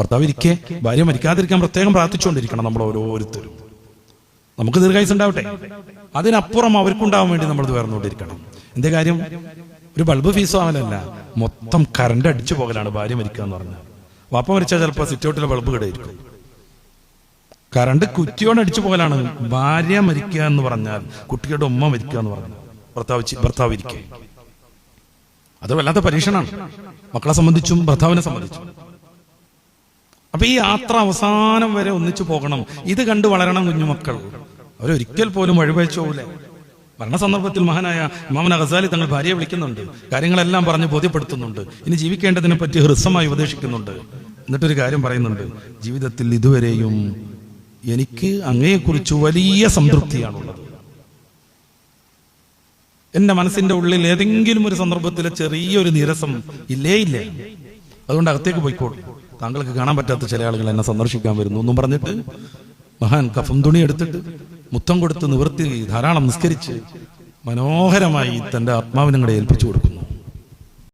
ഭർത്താവ് ഇരിക്കെ ഭാര്യ മരിക്കാതിരിക്കാൻ പ്രത്യേകം പ്രാർത്ഥിച്ചുകൊണ്ടിരിക്കണം നമ്മൾ ഓരോരുത്തരും. നമുക്ക് ദീർഘായുസ് ഉണ്ടാവട്ടെ, അതിനപ്പുറം അവർക്കുണ്ടാവാൻ വേണ്ടി നമ്മൾ ഉയർന്നുകൊണ്ടിരിക്കണം. എന്തേ കാര്യം? ഒരു ബൾബ് ഫീസ് ആവലല്ല, മൊത്തം കറണ്ട് അടിച്ചു പോകലാണ് ഭാര്യ മരിക്കുക എന്ന് പറഞ്ഞാൽ. വാപ്പ മരിച്ചാൽ ചിലപ്പോൾ സിറ്റൗട്ടിലെ ബൾബ് കിടയിരിക്കും. കറണ്ട് കുറ്റിയോടെ അടിച്ചു പോകലാണ്. ഭാര്യ മരിക്കുക എന്ന് പറഞ്ഞാൽ, കുട്ടിയുടെ ഉമ്മ മരിക്കുക എന്ന് പറഞ്ഞാൽ, ഭർത്താവ് ഇരിക്കുക, അത് വല്ലാത്ത പരീക്ഷണമാണ് മക്കളെ സംബന്ധിച്ചും ഭർത്താവിനെ സംബന്ധിച്ചും. അപ്പൊ ഈ യാത്ര അവസാനം വരെ ഒന്നിച്ചു പോകണം. ഇത് കണ്ടു വളരണം കുഞ്ഞുമക്കൾ. അവരൊരിക്കൽ പോലും വഴിവഴിച്ചു പോകില്ല. മരണസന്ദർഭത്തിൽ മഹാനായ ഇമാം ഗസാലി തങ്ങൾ ഭാര്യയെ വിളിക്കുന്നുണ്ട്, കാര്യങ്ങളെല്ലാം പറഞ്ഞ് ബോധ്യപ്പെടുത്തുന്നുണ്ട്, ഇനി ജീവിക്കേണ്ടതിനെ പറ്റി ഹ്രസ്വമായി ഉപദേശിക്കുന്നുണ്ട്. എന്നിട്ടൊരു കാര്യം പറയുന്നുണ്ട്, ജീവിതത്തിൽ ഇതുവരെയും എനിക്ക് അങ്ങയെക്കുറിച്ച് വലിയ സംതൃപ്തിയാണുള്ളത്. എന്റെ മനസ്സിന്റെ ഉള്ളിൽ ഏതെങ്കിലും ഒരു സന്ദർഭത്തിലെ ചെറിയൊരു നീരസം ഇല്ലേ. അതുകൊണ്ട് അകത്തേക്ക് പോയിക്കോളൂ. താങ്കൾക്ക് കാണാൻ പറ്റാത്ത ചില ആളുകൾ എന്നെ സന്ദർശിക്കാൻ വരുന്നു എന്നും പറഞ്ഞിട്ട് മഹാൻ കഫം തുണി എടുത്തിട്ട് മുത്തം കൊടുത്ത് നിവർത്തി ധാരാളം നിസ്കരിച്ച് മനോഹരമായി തന്റെ ആത്മാവിനെ ഏൽപ്പിച്ചു കൊടുക്കുന്നു.